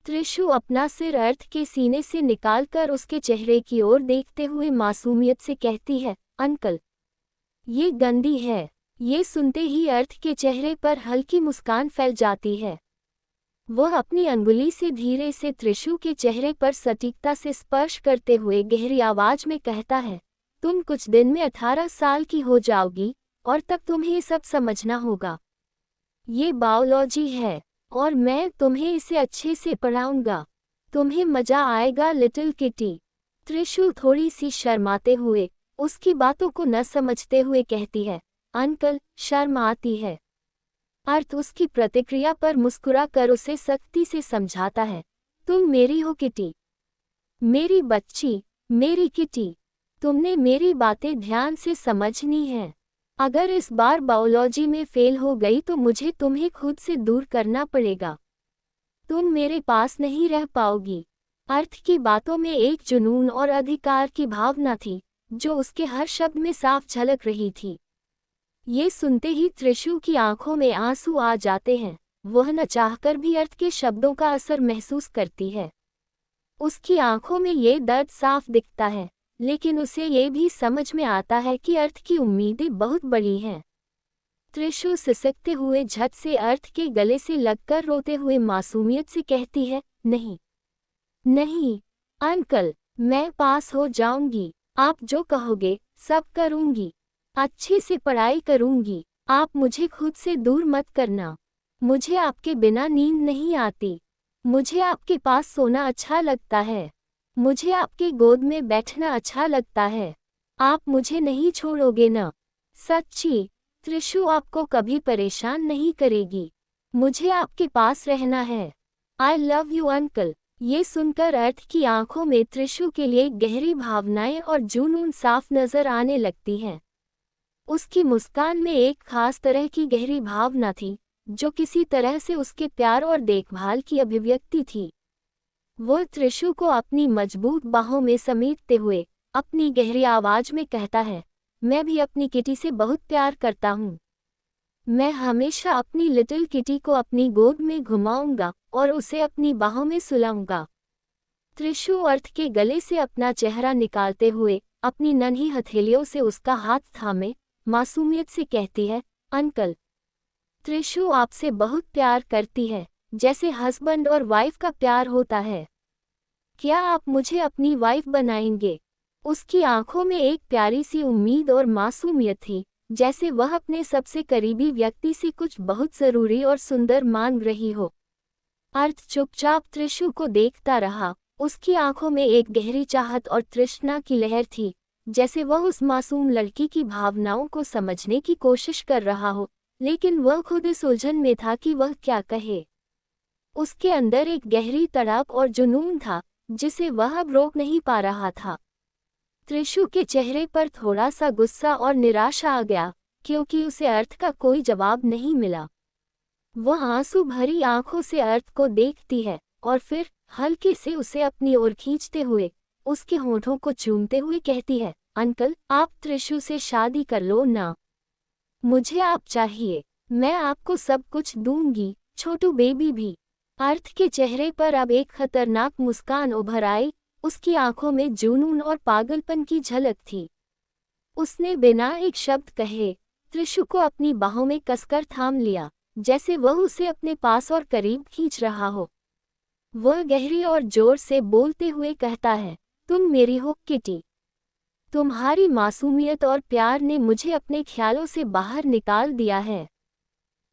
त्रिशु अपना सिर अर्थ के सीने से निकालकर उसके चेहरे की ओर देखते हुए मासूमियत से कहती है, अंकल, ये गंदी है। ये सुनते ही अर्थ के चेहरे पर हल्की मुस्कान फैल जाती है। वह अपनी अंगुली से धीरे से त्रिशु के चेहरे पर सटीकता से स्पर्श करते हुए गहरी आवाज में कहता है, तुम कुछ दिन में 18 साल की हो जाओगी और तब तुम्हें ये सब समझना होगा। ये बायोलॉजी है और मैं तुम्हें इसे अच्छे से पढ़ाऊंगा। तुम्हें मजा आएगा लिटिल किटी। त्रिशु थोड़ी सी शर्माते हुए उसकी बातों को न समझते हुए कहती है, अंकल, शर्म आती है। अर्थ उसकी प्रतिक्रिया पर मुस्कुरा कर उसे सख्ती से समझाता है, तुम मेरी हो किटी, मेरी बच्ची, मेरी किटी। तुमने मेरी बातें ध्यान से समझनी है। अगर इस बार बायोलॉजी में फेल हो गई तो मुझे तुम्हें खुद से दूर करना पड़ेगा। तुम मेरे पास नहीं रह पाओगी। अर्थ की बातों में एक जुनून और अधिकार की भावना थी जो उसके हर शब्द में साफ झलक रही थी। ये सुनते ही त्रिशु की आंखों में आंसू आ जाते हैं। वह न चाहकर भी अर्थ के शब्दों का असर महसूस करती है। उसकी आंखों में ये दर्द साफ दिखता है, लेकिन उसे ये भी समझ में आता है कि अर्थ की उम्मीदें बहुत बड़ी हैं। त्रिशु सिसकते हुए झट से अर्थ के गले से लगकर रोते हुए मासूमियत से कहती है, नहीं, नहीं, अंकल, मैं पास हो जाऊंगी। आप जो कहोगे सब करूंगी। अच्छे से पढ़ाई करूंगी। आप मुझे खुद से दूर मत करना। मुझे आपके बिना नींद नहीं आती। मुझे आपके पास सोना अच्छा लगता है। मुझे आपके गोद में बैठना अच्छा लगता है। आप मुझे नहीं छोड़ोगे न? सच्ची, त्रिशु आपको कभी परेशान नहीं करेगी। मुझे आपके पास रहना है। I love you uncle. ये सुनकर अर्थ की आंखों में त्रिशु के लिए गहरी भावनाएं और जुनून साफ नजर आने लगती हैं। उसकी मुस्कान में एक खास तरह की गहरी भावना थी जो किसी तरह से उसके प्यार और देखभाल की अभिव्यक्ति थी। वह त्रिशु को अपनी मजबूत बाहों में समेटते हुए अपनी गहरी आवाज में कहता है, मैं भी अपनी किटी से बहुत प्यार करता हूँ। मैं हमेशा अपनी लिटिल किटी को अपनी गोद में घुमाऊंगा और उसे अपनी बाहों में सुलाऊंगा। त्रिशु अर्थ के गले से अपना चेहरा निकालते हुए अपनी नन्ही हथेलियों से उसका हाथ थामे मासूमियत से कहती है, अंकल, त्रिशु आपसे बहुत प्यार करती है, जैसे हस्बैंड और वाइफ का प्यार होता है। क्या आप मुझे अपनी वाइफ बनाएंगे? उसकी आंखों में एक प्यारी सी उम्मीद और मासूमियत थी, जैसे वह अपने सबसे करीबी व्यक्ति से कुछ बहुत जरूरी और सुंदर मांग रही हो। अर्थ चुपचाप त्रिशु को देखता रहा। उसकी आंखों में एक गहरी चाहत और तृष्णा की लहर थी, जैसे वह उस मासूम लड़की की भावनाओं को समझने की कोशिश कर रहा हो, लेकिन वह खुद इस उलझन में था कि वह क्या कहे। उसके अंदर एक गहरी तड़प और जुनून था जिसे वह अब रोक नहीं पा रहा था। त्रिशु के चेहरे पर थोड़ा सा गुस्सा और निराशा आ गया, क्योंकि उसे अर्थ का कोई जवाब नहीं मिला। वह आंसू भरी आंखों से अर्थ को देखती है और फिर हल्के से उसे अपनी ओर खींचते हुए उसके होठों को चूमते हुए कहती है, अंकल, आप त्रिशु से शादी कर लो ना। मुझे आप चाहिए। मैं आपको सब कुछ दूंगी, छोटू बेबी भी। अर्थ के चेहरे पर अब एक खतरनाक मुस्कान उभर आई। उसकी आंखों में जुनून और पागलपन की झलक थी। उसने बिना एक शब्द कहे त्रिशु को अपनी बाहों में कसकर थाम लिया, जैसे वह उसे अपने पास और करीब खींच रहा हो। वह गहरी और जोर से बोलते हुए कहता है, तुम मेरी हो किटी। तुम्हारी मासूमियत और प्यार ने मुझे अपने ख्यालों से बाहर निकाल दिया है।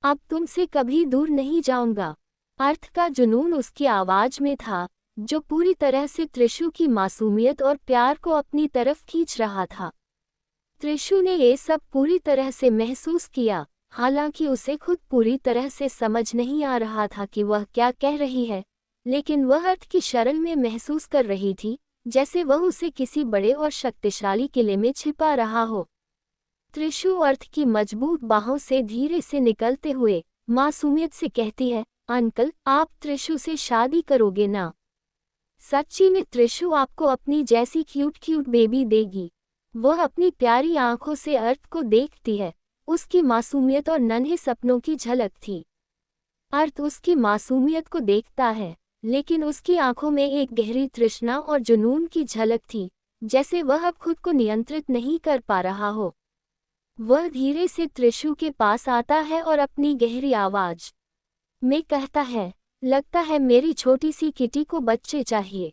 अब तुमसे कभी दूर नहीं जाऊंगा। अर्थ का जुनून उसकी आवाज में था, जो पूरी तरह से त्रिशु की मासूमियत और प्यार को अपनी तरफ खींच रहा था। त्रिशु ने ये सब पूरी तरह से महसूस किया, हालांकि उसे खुद पूरी तरह से समझ नहीं आ रहा था कि वह क्या कह रही है, लेकिन वह अर्थ की शरण में महसूस कर रही थी, जैसे वह उसे किसी बड़े और शक्तिशाली किले में छिपा रहा हो। त्रिशु अर्थ की मजबूत बाहों से धीरे से निकलते हुए मासूमियत से कहती है, अंकल, आप त्रिशु से शादी करोगे ना? सच्ची में त्रिशु आपको अपनी जैसी क्यूट क्यूट बेबी देगी। वह अपनी प्यारी आंखों से अर्थ को देखती है। उसकी मासूमियत और नन्हे सपनों की झलक थी। अर्थ उसकी मासूमियत को देखता है लेकिन उसकी आंखों में एक गहरी तृष्णा और जुनून की झलक थी, जैसे वह अब खुद को नियंत्रित नहीं कर पा रहा हो। वह धीरे से त्रिशु के पास आता है और अपनी गहरी आवाज में कहता है, लगता है मेरी छोटी सी किटी को बच्चे चाहिए।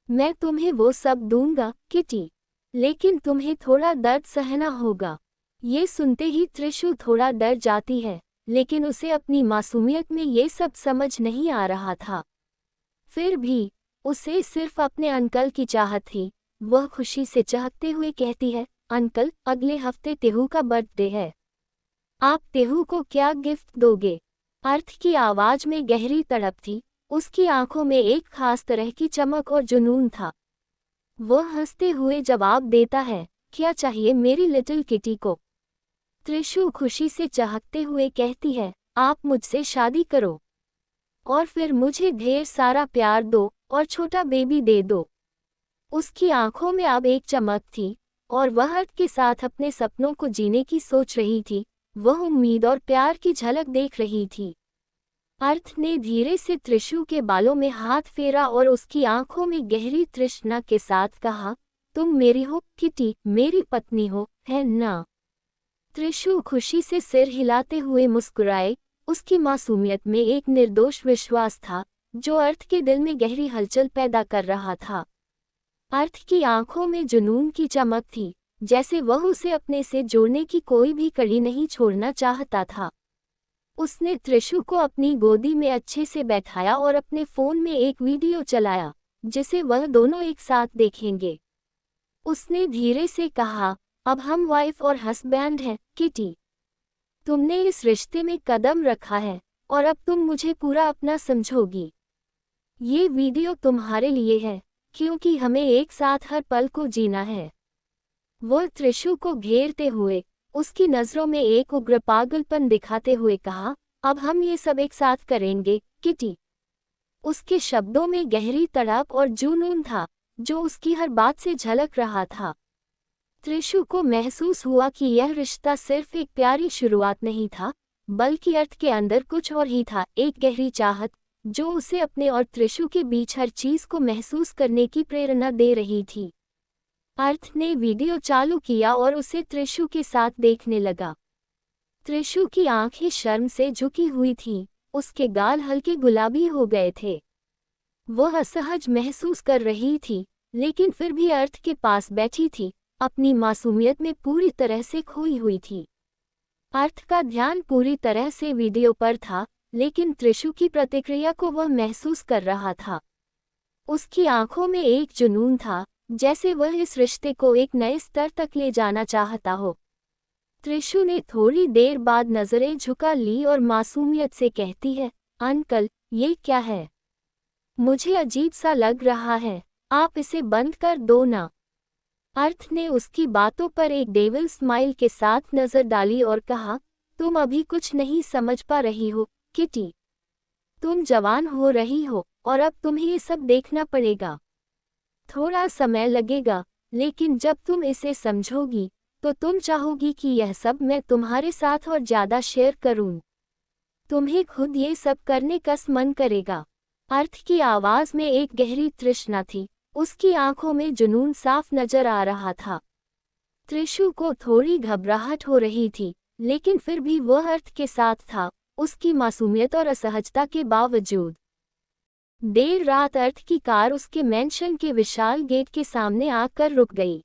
मैं तुम्हें वो सब दूंगा, किटी, लेकिन तुम्हें थोड़ा दर्द सहना होगा। ये सुनते ही त्रिशु थोड़ा डर जाती है, लेकिन उसे अपनी मासूमियत में ये सब समझ नहीं आ रहा था। फिर भी उसे सिर्फ अपने अंकल की चाहत थी। वह खुशी से चहकते हुए कहती है, अंकल, अगले हफ्ते तेहू का बर्थडे है। आप तेहू को क्या गिफ्ट दोगे? अर्थ की आवाज में गहरी तड़प थी, उसकी आंखों में एक खास तरह की चमक और जुनून था। वह हंसते हुए जवाब देता है, क्या चाहिए मेरी लिटिल किटी को? त्रिशु खुशी से चहकते हुए कहती है, आप मुझसे शादी करो और फिर मुझे ढेर सारा प्यार दो और छोटा बेबी दे दो। उसकी आंखों में अब एक चमक थी और वह अर्थ के साथ अपने सपनों को जीने की सोच रही थी। वह उम्मीद और प्यार की झलक देख रही थी। अर्थ ने धीरे से त्रिशु के बालों में हाथ फेरा और उसकी आंखों में गहरी तृष्णा के साथ कहा, तुम मेरी हो किटी, मेरी पत्नी हो, है ना? त्रिशु खुशी से सिर हिलाते हुए मुस्कुराए। उसकी मासूमियत में एक निर्दोष विश्वास था, जो अर्थ के दिल में गहरी हलचल पैदा कर रहा था। अर्थ की आंखों में जुनून की चमक थी, जैसे वह उसे अपने से जोड़ने की कोई भी कड़ी नहीं छोड़ना चाहता था। उसने त्रिशु को अपनी गोदी में अच्छे से बैठाया और अपने फोन में एक वीडियो चलाया, जिसे वह दोनों एक साथ देखेंगे। उसने धीरे से कहा, अब हम वाइफ और हस्बैंड हैं, किटी। तुमने इस रिश्ते में कदम रखा है और अब तुम मुझे पूरा अपना समझोगी। ये वीडियो तुम्हारे लिए है, क्योंकि हमें एक साथ हर पल को जीना है। वह त्रिशु को घेरते हुए उसकी नज़रों में एक उग्र पागलपन दिखाते हुए कहा, अब हम ये सब एक साथ करेंगे, किटी। उसके शब्दों में गहरी तड़प और जुनून था, जो उसकी हर बात से झलक रहा था। त्रिशु को महसूस हुआ कि यह रिश्ता सिर्फ एक प्यारी शुरुआत नहीं था, बल्कि अर्थ के अंदर कुछ और ही था, एक गहरी चाहत, जो उसे अपने और त्रिशु के बीच हर चीज को महसूस करने की प्रेरणा दे रही थी। अर्थ ने वीडियो चालू किया और उसे त्रिशु के साथ देखने लगा। त्रिशु की आंखें शर्म से झुकी हुई थीं, उसके गाल हल्के गुलाबी हो गए थे। वह असहज महसूस कर रही थी, लेकिन फिर भी अर्थ के पास बैठी थी, अपनी मासूमियत में पूरी तरह से खोई हुई थी। अर्थ का ध्यान पूरी तरह से वीडियो पर था, लेकिन त्रिशु की प्रतिक्रिया को वह महसूस कर रहा था। उसकी आंखों में एक जुनून था, जैसे वह इस रिश्ते को एक नए स्तर तक ले जाना चाहता हो। त्रिशु ने थोड़ी देर बाद नजरें झुका ली और मासूमियत से कहती है, अंकल, ये क्या है? मुझे अजीब सा लग रहा है, आप इसे बंद कर दो ना। अर्थ ने उसकी बातों पर एक डेविल स्माइल के साथ नजर डाली और कहा, तुम अभी कुछ नहीं समझ पा रही हो, किटी। तुम जवान हो रही हो और अब तुम्हें ये सब देखना पड़ेगा। थोड़ा समय लगेगा, लेकिन जब तुम इसे समझोगी तो तुम चाहोगी कि यह सब मैं तुम्हारे साथ और ज़्यादा शेयर करूं। तुम्हें खुद ये सब करने का मन करेगा। अर्थ की आवाज़ में एक गहरी तृष्णा थी, उसकी आंखों में जुनून साफ नजर आ रहा था। त्रिशु को थोड़ी घबराहट हो रही थी, लेकिन फिर भी वह अर्थ के साथ था, उसकी मासूमियत और असहजता के बावजूद। देर रात अर्थ की कार उसके मैंशन के विशाल गेट के सामने आकर रुक गई।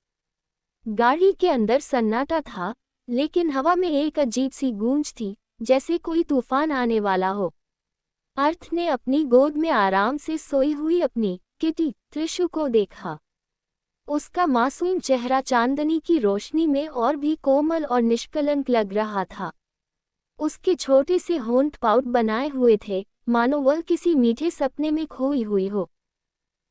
गाड़ी के अंदर सन्नाटा था, लेकिन हवा में एक अजीब सी गूंज थी, जैसे कोई तूफान आने वाला हो। अर्थ ने अपनी गोद में आराम से सोई हुई अपनी किटी त्रिशु को देखा। उसका मासूम चेहरा चांदनी की रोशनी में और भी कोमल और निष्कलंक लग रहा था। उसके छोटे से होंठ पाउट बनाए हुए थे, मानो वह किसी मीठे सपने में खोई हुई हो।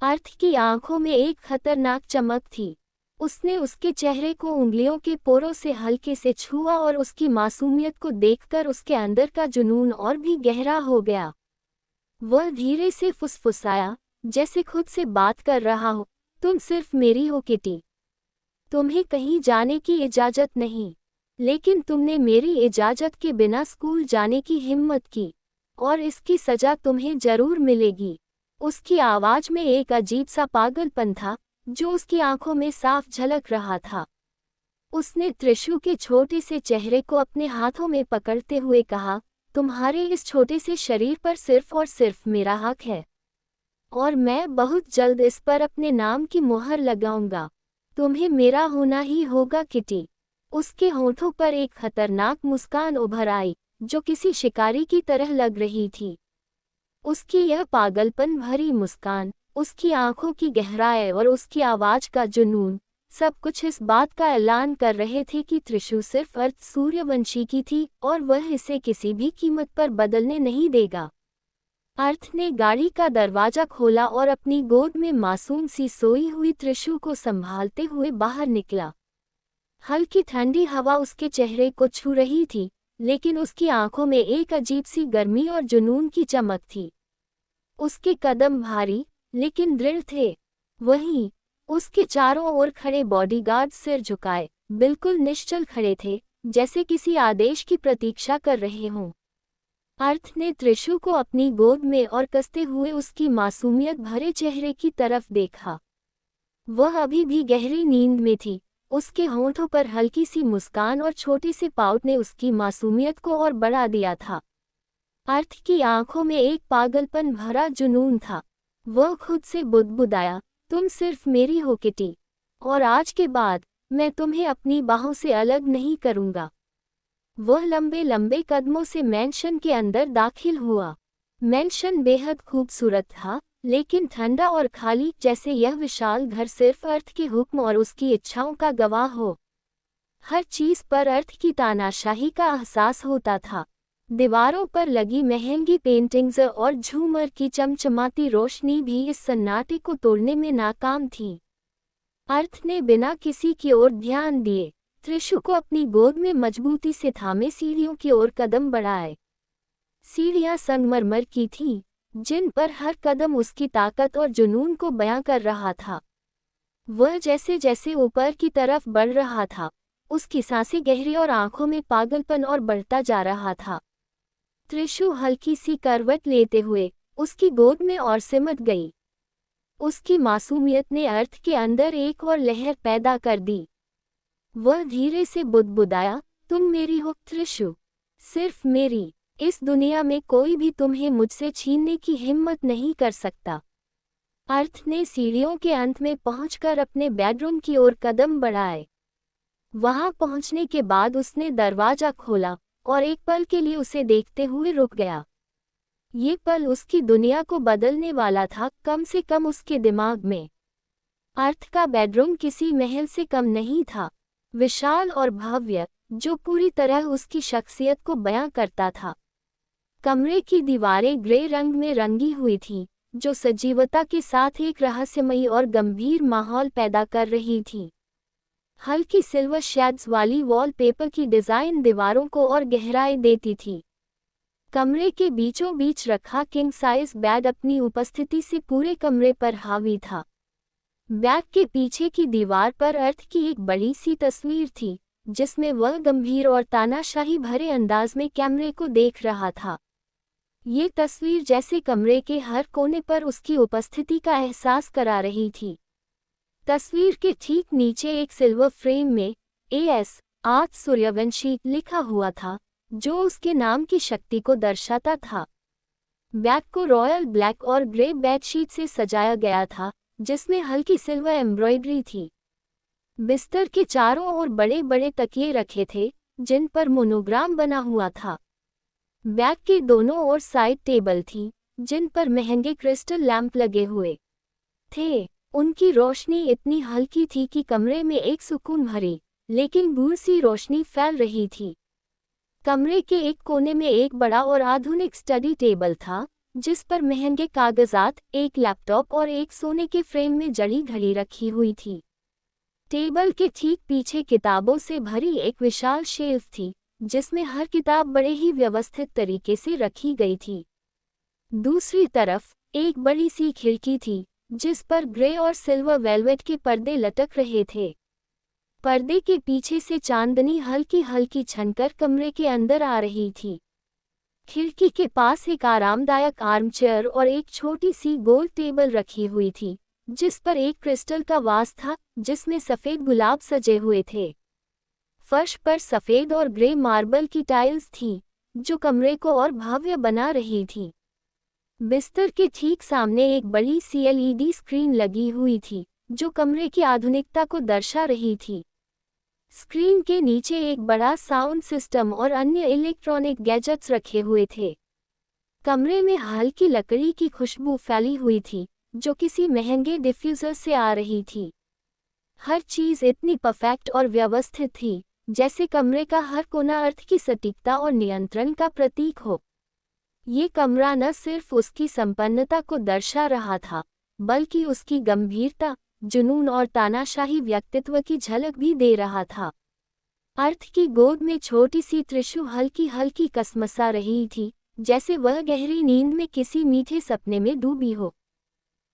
अर्थ की आंखों में एक खतरनाक चमक थी। उसने उसके चेहरे को उंगलियों के पोरों से हल्के से छुआ और उसकी मासूमियत को देखकर उसके अंदर का जुनून और भी गहरा हो गया। वह धीरे से फुसफुसाया, जैसे खुद से बात कर रहा हो, तुम सिर्फ मेरी हो किटी। तुम्हें कहीं जाने की इजाज़त नहीं, लेकिन तुमने मेरी इजाज़त के बिना स्कूल जाने की हिम्मत की, और इसकी सज़ा तुम्हें ज़रूर मिलेगी। उसकी आवाज में एक अजीब सा पागलपन था जो उसकी आंखों में साफ झलक रहा था। उसने त्रिशु के छोटे से चेहरे को अपने हाथों में पकड़ते हुए कहा, तुम्हारे इस छोटे से शरीर पर सिर्फ और सिर्फ मेरा हक है, और मैं बहुत जल्द इस पर अपने नाम की मुहर लगाऊंगा। तुम्हें मेरा होना ही होगा किटी। उसके होठों पर एक खतरनाक मुस्कान उभर आई जो किसी शिकारी की तरह लग रही थी। उसकी यह पागलपन भरी मुस्कान, उसकी आंखों की गहराई और उसकी आवाज का जुनून, सब कुछ इस बात का ऐलान कर रहे थे कि त्रिशु सिर्फ अर्थ सूर्यवंशी की थी और वह इसे किसी भी कीमत पर बदलने नहीं देगा। अर्थ ने गाड़ी का दरवाजा खोला और अपनी गोद में मासूम सी सोई हुई त्रिशु को संभालते हुए बाहर निकला। हल्की ठंडी हवा उसके चेहरे को छू रही थी, लेकिन उसकी आंखों में एक अजीब सी गर्मी और जुनून की चमक थी। उसके कदम भारी लेकिन दृढ़ थे। वहीं उसके चारों ओर खड़े बॉडीगार्ड सिर झुकाए बिल्कुल निश्चल खड़े थे, जैसे किसी आदेश की प्रतीक्षा कर रहे हों। अर्थ ने त्रिशु को अपनी गोद में और कसते हुए उसकी मासूमियत भरे चेहरे की तरफ देखा। वह अभी भी गहरी नींद में थी। उसके होंठों पर हल्की सी मुस्कान और छोटे से पाउट ने उसकी मासूमियत को और बढ़ा दिया था। अर्थ की आंखों में एक पागलपन भरा जुनून था। वह खुद से बुदबुदाया, तुम सिर्फ मेरी हो किटी, और आज के बाद मैं तुम्हें अपनी बाहों से अलग नहीं करूंगा। वह लंबे लंबे कदमों से मैंशन के अंदर दाखिल हुआ। मैंशन बेहद खूबसूरत था, लेकिन ठंडा और खाली, जैसे यह विशाल घर सिर्फ अर्थ के हुक्म और उसकी इच्छाओं का गवाह हो। हर चीज पर अर्थ की तानाशाही का एहसास होता था। दीवारों पर लगी महंगी पेंटिंग्स और झूमर की चमचमाती रोशनी भी इस सन्नाटे को तोड़ने में नाकाम थी। अर्थ ने बिना किसी की ओर ध्यान दिए त्रिशु को अपनी गोद में मजबूती से थामे सीढ़ियों की ओर कदम बढ़ाए। सीढ़ियां संगमरमर की थीं, जिन पर हर कदम उसकी ताकत और जुनून को बयां कर रहा था। वह जैसे जैसे ऊपर की तरफ बढ़ रहा था, उसकी सांसें गहरी और आंखों में पागलपन और बढ़ता जा रहा था। त्रिशु हल्की सी करवट लेते हुए उसकी गोद में और सिमट गई। उसकी मासूमियत ने अर्थ के अंदर एक और लहर पैदा कर दी। वह धीरे से बुदबुदाया, तुम मेरी हो त्रिशु, सिर्फ मेरी। इस दुनिया में कोई भी तुम्हें मुझसे छीनने की हिम्मत नहीं कर सकता। अर्थ ने सीढ़ियों के अंत में पहुंचकर अपने बेडरूम की ओर कदम बढ़ाए। वहां पहुंचने के बाद उसने दरवाजा खोला और एक पल के लिए उसे देखते हुए रुक गया। ये पल उसकी दुनिया को बदलने वाला था, कम से कम उसके दिमाग में। अर्थ का बेडरूम किसी महल से कम नहीं था, विशाल और भव्य, जो पूरी तरह उसकी शख्सियत को बयां करता था। कमरे की दीवारें ग्रे रंग में रंगी हुई थीं, जो सजीवता के साथ एक रहस्यमयी और गंभीर माहौल पैदा कर रही थीं। हल्की सिल्वर शेड्स वाली वॉलपेपर की डिज़ाइन दीवारों को और गहराई देती थी। कमरे के बीचों बीच रखा किंग साइज बेड अपनी उपस्थिति से पूरे कमरे पर हावी था। बेड के पीछे की दीवार पर अर्थ की एक बड़ी सी तस्वीर थी, जिसमें वह गंभीर और तानाशाही भरे अंदाज में कैमरे को देख रहा था। ये तस्वीर जैसे कमरे के हर कोने पर उसकी उपस्थिति का एहसास करा रही थी। तस्वीर के ठीक नीचे एक सिल्वर फ्रेम में AS आर्थ सूर्यवंशी लिखा हुआ था, जो उसके नाम की शक्ति को दर्शाता था। बेड को रॉयल ब्लैक और ग्रे बेडशीट से सजाया गया था, जिसमें हल्की सिल्वर एम्ब्रॉयडरी थी। बिस्तर के चारों ओर बड़े बड़े तकिए रखे थे, जिन पर मोनोग्राम बना हुआ था। बेड के दोनों ओर साइड टेबल थी, जिन पर महंगे क्रिस्टल लैंप लगे हुए थे। उनकी रोशनी इतनी हल्की थी कि कमरे में एक सुकून भरी लेकिन दूर सी रोशनी फैल रही थी। कमरे के एक कोने में एक बड़ा और आधुनिक स्टडी टेबल था, जिस पर महंगे कागजात, एक लैपटॉप और एक सोने के फ्रेम में जड़ी घड़ी रखी हुई थी। टेबल के ठीक पीछे किताबों से भरी एक विशाल शेल्फ थी, जिसमें हर किताब बड़े ही व्यवस्थित तरीके से रखी गई थी। दूसरी तरफ एक बड़ी सी खिड़की थी, जिस पर ग्रे और सिल्वर वेलवेट के पर्दे लटक रहे थे। पर्दे के पीछे से चांदनी हल्की हल्की छनकर कमरे के अंदर आ रही थी। खिड़की के पास एक आरामदायक आर्मचेयर और एक छोटी सी गोल टेबल रखी हुई थी, जिस पर एक क्रिस्टल का वास था जिसमें सफ़ेद गुलाब सजे हुए थे। फर्श पर सफ़ेद और ग्रे मार्बल की टाइल्स थीं, जो कमरे को और भव्य बना रही थी। बिस्तर के ठीक सामने एक बड़ी सी एलईडी स्क्रीन लगी हुई थी, जो कमरे की आधुनिकता को दर्शा रही थी। स्क्रीन के नीचे एक बड़ा साउंड सिस्टम और अन्य इलेक्ट्रॉनिक गैजेट्स रखे हुए थे। कमरे में हल्की लकड़ी की खुशबू फैली हुई थी, जो किसी महंगे डिफ्यूज़र से आ रही थी। हर चीज़ इतनी परफेक्ट और व्यवस्थित थी, जैसे कमरे का हर कोना अर्थ की सटीकता और नियंत्रण का प्रतीक हो। ये कमरा न सिर्फ उसकी संपन्नता को दर्शा रहा था, बल्कि उसकी गंभीरता, जुनून और तानाशाही व्यक्तित्व की झलक भी दे रहा था। अर्थ की गोद में छोटी सी त्रिशु हल्की हल्की कसमसा रही थी, जैसे वह गहरी नींद में किसी मीठे सपने में डूबी हो।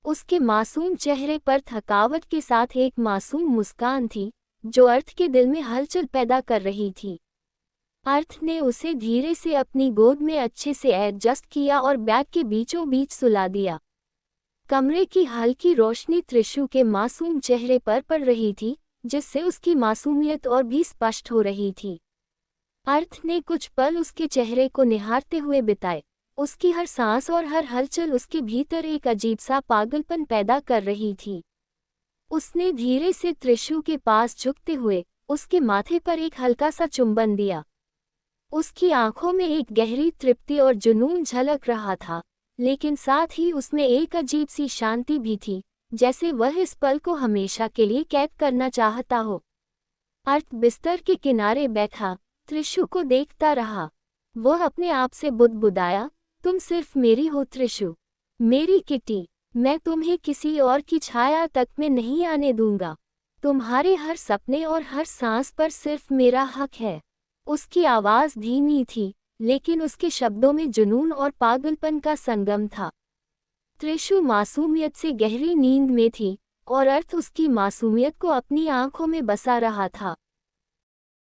उसके मासूम चेहरे पर थकावट के साथ एक मासूम मुस्कान थी, जो अर्थ के दिल में हलचल पैदा कर रही थी। अर्थ ने उसे धीरे से अपनी गोद में अच्छे से एडजस्ट किया और बैग के बीचों बीच सुला दिया। कमरे की हल्की रोशनी त्रिशु के मासूम चेहरे पर पड़ रही थी, जिससे उसकी मासूमियत और भी स्पष्ट हो रही थी। अर्थ ने कुछ पल उसके चेहरे को निहारते हुए बिताए। उसकी हर सांस और हर हलचल उसके भीतर एक अजीब सा पागलपन पैदा कर रही थी। उसने धीरे से त्रिशु के पास झुकते हुए उसके माथे पर एक हल्का सा चुंबन दिया। उसकी आंखों में एक गहरी तृप्ति और जुनून झलक रहा था, लेकिन साथ ही उसमें एक अजीब सी शांति भी थी, जैसे वह इस पल को हमेशा के लिए कैद करना चाहता हो। अर्थ बिस्तर के किनारे बैठा त्रिशु को देखता रहा। वह अपने आप से बुदबुदाया, तुम सिर्फ मेरी हो त्रिशु, मेरी किटी। मैं तुम्हें किसी और की छाया तक में नहीं आने दूंगा। तुम्हारे हर सपने और हर सांस पर सिर्फ मेरा हक है। उसकी आवाज़ धीमी थी, लेकिन उसके शब्दों में जुनून और पागलपन का संगम था। त्रिशु मासूमियत से गहरी नींद में थी, और अर्थ उसकी मासूमियत को अपनी आंखों में बसा रहा था।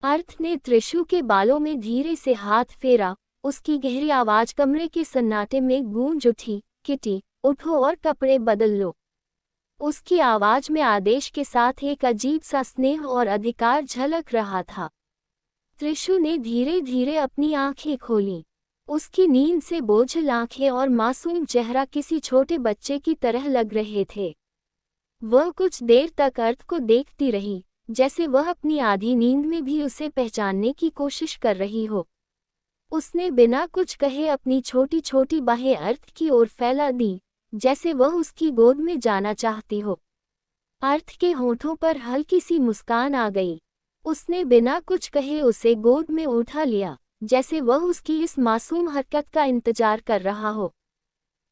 अर्थ ने त्रिशु के बालों में धीरे से हाथ फेरा। उसकी गहरी आवाज़ कमरे के सन्नाटे में गूंज उठी, किटी, उठो और कपड़े बदल लो। उसकी आवाज़ में आदेश के साथ एक अजीब सा स्नेह और अधिकार झलक रहा था। त्रिशु ने धीरे धीरे अपनी आंखें खोलीं। उसकी नींद से बोझिल आंखें और मासूम चेहरा किसी छोटे बच्चे की तरह लग रहे थे। वह कुछ देर तक अर्थ को देखती रही, जैसे वह अपनी आधी नींद में भी उसे पहचानने की कोशिश कर रही हो। उसने बिना कुछ कहे अपनी छोटी छोटी बाहें अर्थ की ओर फैला दी, जैसे वह उसकी गोद में जाना चाहती हो। अर्थ के होठों पर हल्की सी मुस्कान आ गई। उसने बिना कुछ कहे उसे गोद में उठा लिया, जैसे वह उसकी इस मासूम हरकत का इंतजार कर रहा हो।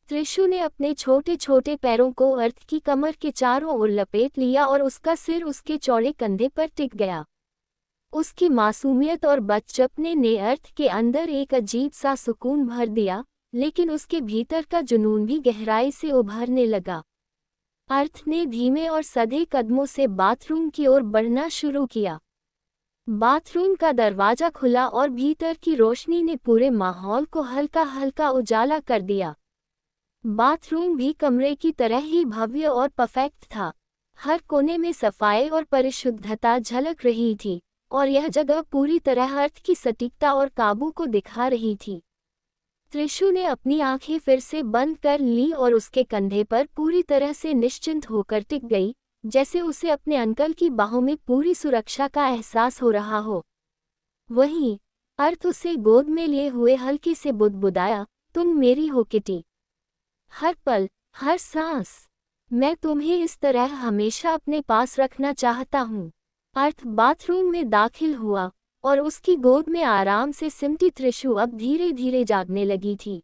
त्रिशु ने अपने छोटे छोटे पैरों को अर्थ की कमर के चारों ओर लपेट लिया और उसका सिर उसके चौड़े कंधे पर टिक गया। उसकी मासूमियत और बचपने ने अर्थ के अंदर एक अजीब सा सुकून भर दिया, लेकिन उसके भीतर का जुनून भी गहराई से उभरने लगा। अर्थ ने धीमे और सधे कदमों से बाथरूम की ओर बढ़ना शुरू किया। बाथरूम का दरवाजा खुला और भीतर की रोशनी ने पूरे माहौल को हल्का हल्का उजाला कर दिया। बाथरूम भी कमरे की तरह ही भव्य और परफेक्ट था। हर कोने में सफाई और परिशुद्धता झलक रही थी, और यह जगह पूरी तरह अर्थ की सटीकता और काबू को दिखा रही थी। त्रिशु ने अपनी आंखें फिर से बंद कर ली और उसके कंधे पर पूरी तरह से निश्चिंत होकर टिक गई, जैसे उसे अपने अंकल की बाहों में पूरी सुरक्षा का एहसास हो रहा हो। वहीं अर्थ उसे गोद में लिए हुए हल्के से बुदबुदाया, तुम मेरी हो किटी। हर पल, हर सांस, मैं तुम्हें इस तरह हमेशा अपने पास रखना चाहता हूँ। अर्थ बाथरूम में दाखिल हुआ, और उसकी गोद में आराम से सिमटी त्रिशु अब धीरे धीरे जागने लगी थी।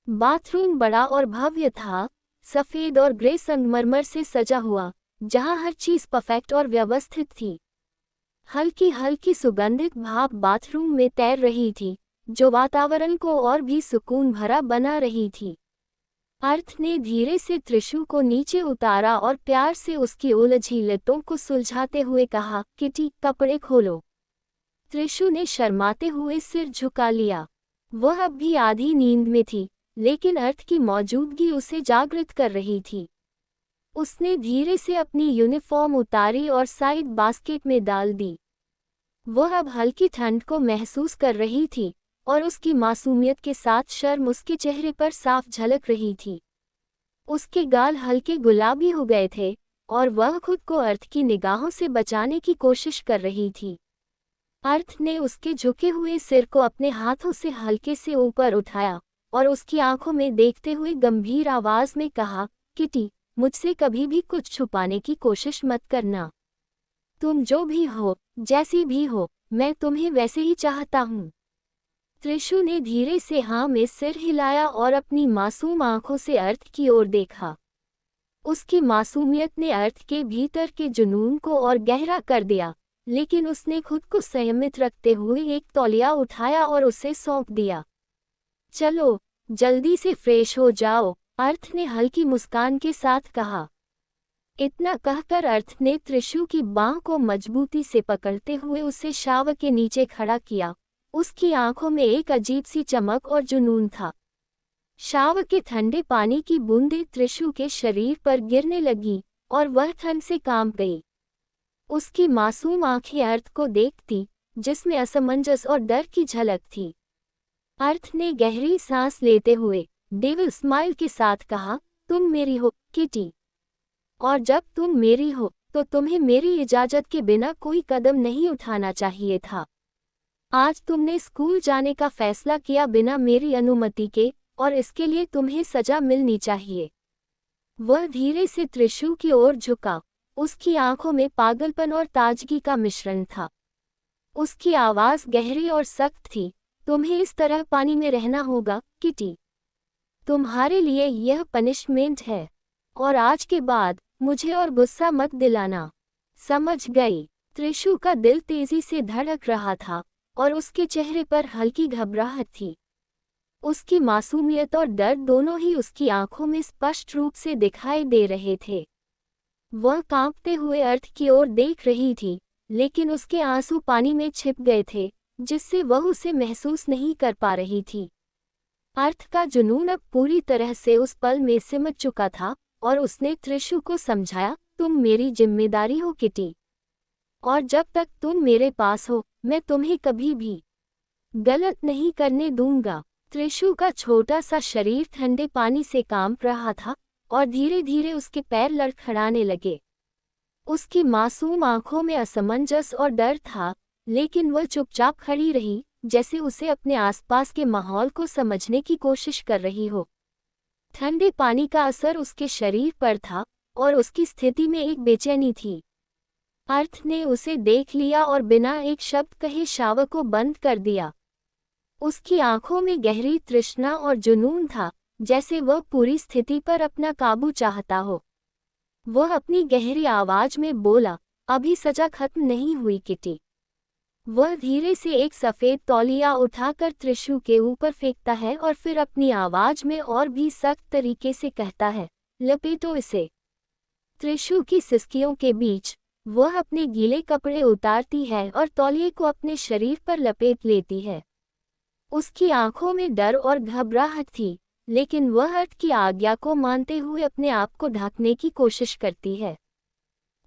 बाथरूम बड़ा और भव्य था, सफ़ेद और ग्रे संगमरमर से सजा हुआ, जहाँ हर चीज़ परफेक्ट और व्यवस्थित थी। हल्की हल्की सुगंधित भाप बाथरूम में तैर रही थी, जो वातावरण को और भी सुकून भरा बना रही थी। अर्थ ने धीरे से त्रिशु को नीचे उतारा और प्यार से उसकी उलझी लतों को सुलझाते हुए कहा, किटी, कपड़े खोलो। त्रिशु ने शर्माते हुए सिर झुका लिया। वह अब भी आधी नींद में थी, लेकिन अर्थ की मौजूदगी उसे जागृत कर रही थी। उसने धीरे से अपनी यूनिफॉर्म उतारी और साइड बास्केट में डाल दी। वह अब हल्की ठंड को महसूस कर रही थी और उसकी मासूमियत के साथ शर्म उसके चेहरे पर साफ झलक रही थी। उसके गाल हल्के गुलाबी हो गए थे और वह खुद को अर्थ की निगाहों से बचाने की कोशिश कर रही थी। अर्थ ने उसके झुके हुए सिर को अपने हाथों से हल्के से ऊपर उठाया और उसकी आंखों में देखते हुए गंभीर आवाज में कहा, किटी, मुझसे कभी भी कुछ छुपाने की कोशिश मत करना। तुम जो भी हो, जैसी भी हो, मैं तुम्हें वैसे ही चाहता हूँ। त्रिशु ने धीरे से हाँ में सिर हिलाया और अपनी मासूम आंखों से अर्थ की ओर देखा। उसकी मासूमियत ने अर्थ के भीतर के जुनून को और गहरा कर दिया, लेकिन उसने खुद को संयमित रखते हुए एक तौलिया उठाया और उसे सौंप दिया। चलो, जल्दी से फ्रेश हो जाओ, अर्थ ने हल्की मुस्कान के साथ कहा। इतना कहकर अर्थ ने त्रिशु की बांह को मजबूती से पकड़ते हुए उसे शावर के नीचे खड़ा किया। उसकी आंखों में एक अजीब सी चमक और जुनून था। शावर के ठंडे पानी की बूंदें त्रिशु के शरीर पर गिरने लगी और वह ठंड से कांप गई। उसकी मासूम आंखें अर्थ को देखती, जिसमें असमंजस और डर की झलक थी। अर्थ ने गहरी सांस लेते हुए डेविल स्माइल के साथ कहा, तुम मेरी हो, किटी। और जब तुम मेरी हो, तो तुम्हें मेरी इजाजत के बिना कोई कदम नहीं उठाना चाहिए था। आज तुमने स्कूल जाने का फैसला किया बिना मेरी अनुमति के, और इसके लिए तुम्हें सजा मिलनी चाहिए। वह धीरे से त्रिशु की ओर झुका। उसकी आंखों में पागलपन और ताजगी का मिश्रण था। उसकी आवाज गहरी और सख्त थी, तुम्हें इस तरह पानी में रहना होगा, किटी। तुम्हारे लिए यह पनिशमेंट है, और आज के बाद मुझे और गुस्सा मत दिलाना। समझ गई। त्रिशु का दिल तेजी से धड़क रहा था और उसके चेहरे पर हल्की घबराहट थी। उसकी मासूमियत और डर दोनों ही उसकी आंखों में स्पष्ट रूप से दिखाई दे रहे थे। वह कांपते हुए अर्थ की ओर देख रही थी, लेकिन उसके आंसू पानी में छिप गए थे, जिससे वह उसे महसूस नहीं कर पा रही थी। अर्थ का जुनून अब पूरी तरह से उस पल में सिमट चुका था और उसने त्रिशु को समझाया, तुम मेरी जिम्मेदारी हो, किटी। और जब तक तुम मेरे पास हो, मैं तुम्हें कभी भी गलत नहीं करने दूंगा। त्रिशु का छोटा सा शरीर ठंडे पानी से कांप रहा था और धीरे धीरे उसके पैर लड़खड़ाने लगे। उसकी मासूम आंखों में असमंजस और डर था, लेकिन वह चुपचाप खड़ी रही, जैसे उसे अपने आसपास के माहौल को समझने की कोशिश कर रही हो। ठंडे पानी का असर उसके शरीर पर था और उसकी स्थिति में एक बेचैनी थी। अर्थ ने उसे देख लिया और बिना एक शब्द कहे शावर को बंद कर दिया। उसकी आंखों में गहरी तृष्णा और जुनून था, जैसे वह पूरी स्थिति पर अपना काबू चाहता हो। वह अपनी गहरी आवाज में बोला, अभी सजा खत्म नहीं हुई, किटी। वह धीरे से एक सफेद तौलिया उठाकर त्रिशु के ऊपर फेंकता है और फिर अपनी आवाज में और भी सख्त तरीके से कहता है, लपेटो इसे। त्रिशु की सिसकियों के बीच वह अपने गीले कपड़े उतारती है और तौलिए को अपने शरीर पर लपेट लेती है। उसकी आंखों में डर और घबराहट थी, लेकिन वह अर्थ की आज्ञा को मानते हुए अपने आप को ढकने की कोशिश करती है।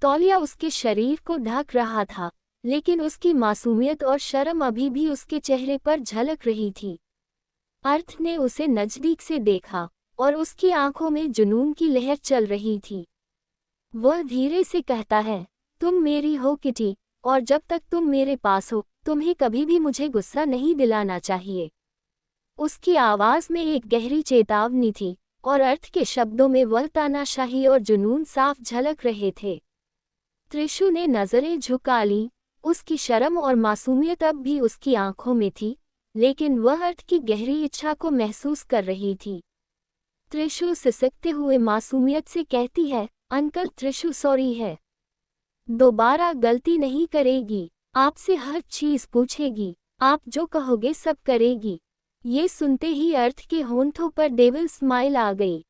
तौलिया उसके शरीर को ढक रहा था, लेकिन उसकी मासूमियत और शर्म अभी भी उसके चेहरे पर झलक रही थी। अर्थ ने उसे नजदीक से देखा और उसकी आंखों में जुनून की लहर चल रही थी। वह धीरे से कहता है, तुम मेरी हो, किटी, और जब तक तुम मेरे पास हो, तुम्हें कभी भी मुझे गुस्सा नहीं दिलाना चाहिए। उसकी आवाज में एक गहरी चेतावनी थी और अर्थ के शब्दों में वह तानाशाही और जुनून साफ झलक रहे थे। त्रिशु ने नजरें झुका ली। उसकी शर्म और मासूमियत अब भी उसकी आंखों में थी, लेकिन वह अर्थ की गहरी इच्छा को महसूस कर रही थी। त्रिशु सिसकते हुए मासूमियत से कहती है, अंकल, त्रिशु सॉरी है। दोबारा गलती नहीं करेगी। आपसे हर चीज पूछेगी। आप जो कहोगे सब करेगी। ये सुनते ही अर्थ के होंठों पर डेविल स्माइल आ गई।